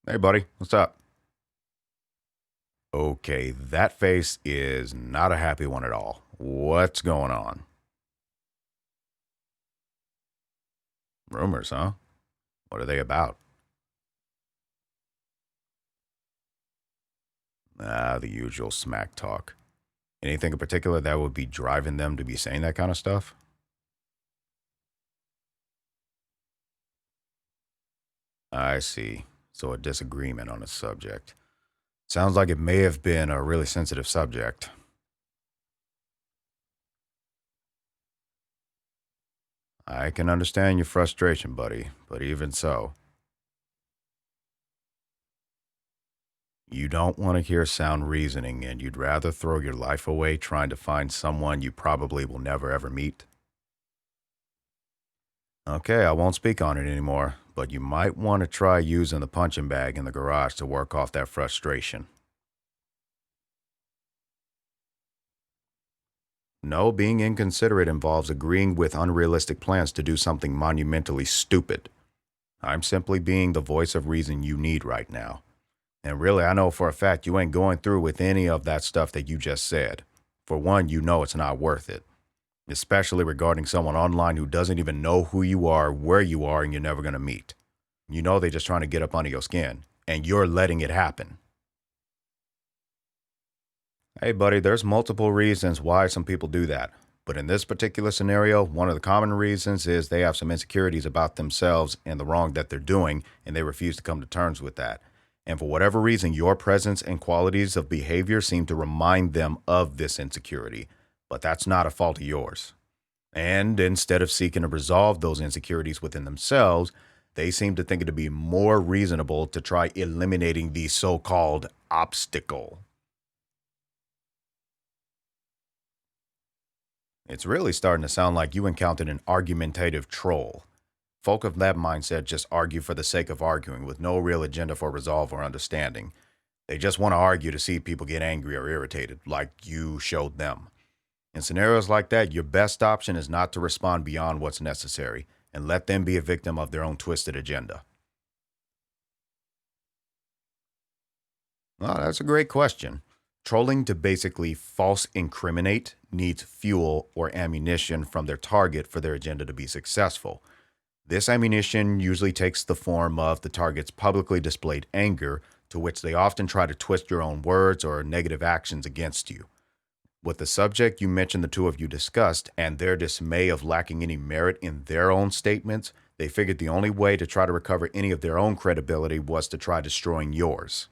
Hey, buddy, what's up? Okay, that face is not a happy one at all. What's going on? Rumors, huh? What are they about? The usual smack talk. Anything in particular that would be driving them to be saying that kind of stuff? I see. So a disagreement on a subject. Sounds like it may have been a really sensitive subject. I can understand your frustration, buddy, but even so, you don't want to hear sound reasoning and you'd rather throw your life away trying to find someone you probably will never ever meet? Okay, I won't speak on it anymore, but you might want to try using the punching bag in the garage to work off that frustration. No, being inconsiderate involves agreeing with unrealistic plans to do something monumentally stupid. I'm simply being the voice of reason you need right now. And really, I know for a fact you ain't going through with any of that stuff that you just said. For one, you know it's not worth it, especially regarding someone online who doesn't even know who you are, where you are, and you're never going to meet. You know they're just trying to get up under your skin, and you're letting it happen. Hey, buddy, there's multiple reasons why some people do that. But in this particular scenario, one of the common reasons is they have some insecurities about themselves and the wrong that they're doing, and they refuse to come to terms with that. And for whatever reason, your presence and qualities of behavior seem to remind them of this insecurity. But that's not a fault of yours. And instead of seeking to resolve those insecurities within themselves, they seem to think it to be more reasonable to try eliminating the so called obstacle. It's really starting to sound like you encountered an argumentative troll. Folk of that mindset just argue for the sake of arguing with no real agenda for resolve or understanding. They just want to argue to see people get angry or irritated, like you showed them. In scenarios like that, your best option is not to respond beyond what's necessary and let them be a victim of their own twisted agenda. Well, that's a great question. Trolling to basically false incriminate needs fuel or ammunition from their target for their agenda to be successful. This ammunition usually takes the form of the target's publicly displayed anger, to which they often try to twist your own words or negative actions against you. With the subject you mentioned the two of you discussed and their dismay of lacking any merit in their own statements, they figured the only way to try to recover any of their own credibility was to try destroying yours.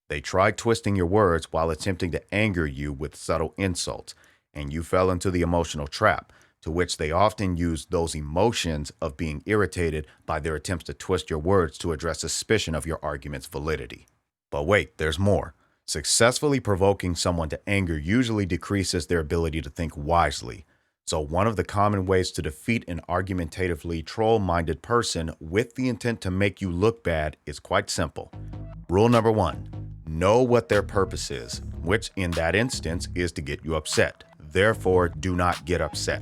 They tried twisting your words while attempting to anger you with subtle insults, and you fell into the emotional trap, to which they often used those emotions of being irritated by their attempts to twist your words to address suspicion of your argument's validity. But wait, there's more. Successfully provoking someone to anger usually decreases their ability to think wisely. So, one of the common ways to defeat an argumentatively troll minded person with the intent to make you look bad is quite simple. Rule number one: know what their purpose is, which in that instance is to get you upset. Therefore, do not get upset.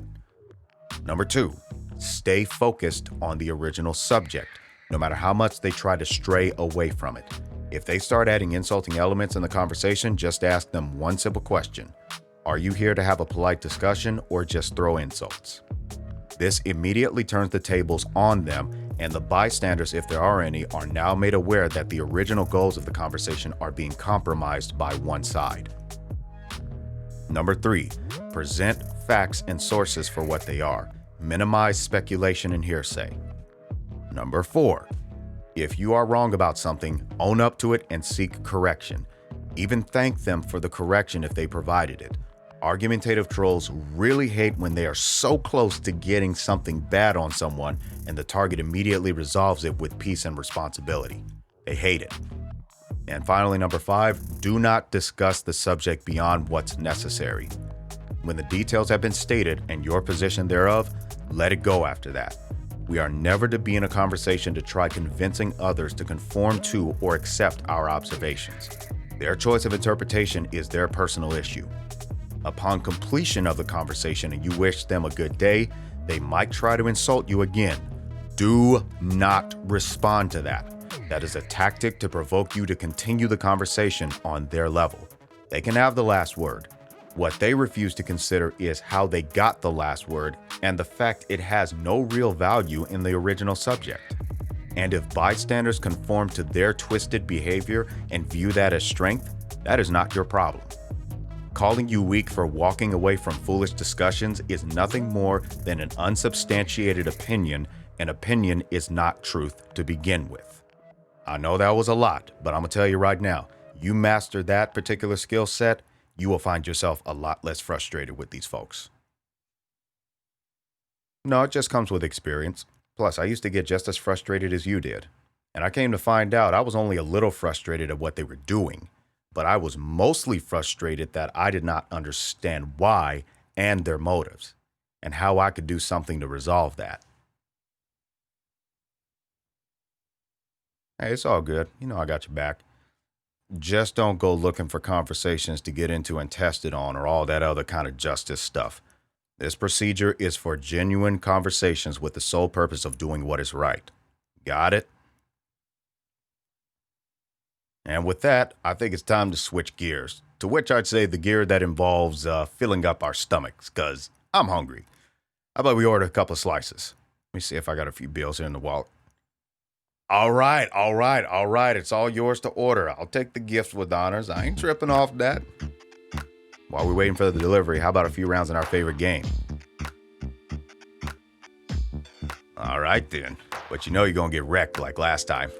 Number two, stay focused on the original subject, no matter how much they try to stray away from it. If they start adding insulting elements in the conversation, just ask them one simple question: are you here to have a polite discussion or just throw insults? This immediately turns the tables on them, and the bystanders, if there are any, are now made aware that the original goals of the conversation are being compromised by one side. Number three, present facts and sources for what they are. Minimize speculation and hearsay. Number four, if you are wrong about something, own up to it and seek correction. Even thank them for the correction if they provided it. Argumentative trolls really hate when they are so close to getting something bad on someone and the target immediately resolves it with peace and responsibility. They hate it. And finally, number five, do not discuss the subject beyond what's necessary. When the details have been stated and your position thereof, let it go after that. We are never to be in a conversation to try convincing others to conform to or accept our observations. Their choice of interpretation is their personal issue. Upon completion of the conversation and you wish them a good day, they might try to insult you again. Do not respond to that. That is a tactic to provoke you to continue the conversation on their level. They can have the last word. What they refuse to consider is how they got the last word and the fact it has no real value in the original subject. And if bystanders conform to their twisted behavior and view that as strength, that is not your problem. Calling you weak for walking away from foolish discussions is nothing more than an unsubstantiated opinion, and opinion is not truth to begin with. I know that was a lot, but I'm gonna tell you right now, you master that particular skill set, you will find yourself a lot less frustrated with these folks. No, it just comes with experience. Plus, I used to get just as frustrated as you did. And I came to find out I was only a little frustrated at what they were doing, but I was mostly frustrated that I did not understand why and their motives, and how I could do something to resolve that. Hey, it's all good. You know I got your back. Just don't go looking for conversations to get into and tested on or all that other kind of justice stuff. This procedure is for genuine conversations with the sole purpose of doing what is right. Got it? And with that, I think it's time to switch gears. To which I'd say the gear that involves filling up our stomachs, because I'm hungry. How about we order a couple of slices? Let me see if I got a few bills here in the wallet. All right. It's all yours to order. I'll take the gift with honors. I ain't tripping off that. While we're waiting for the delivery, how about a few rounds in our favorite game? All right, then. But you know you're going to get wrecked like last time.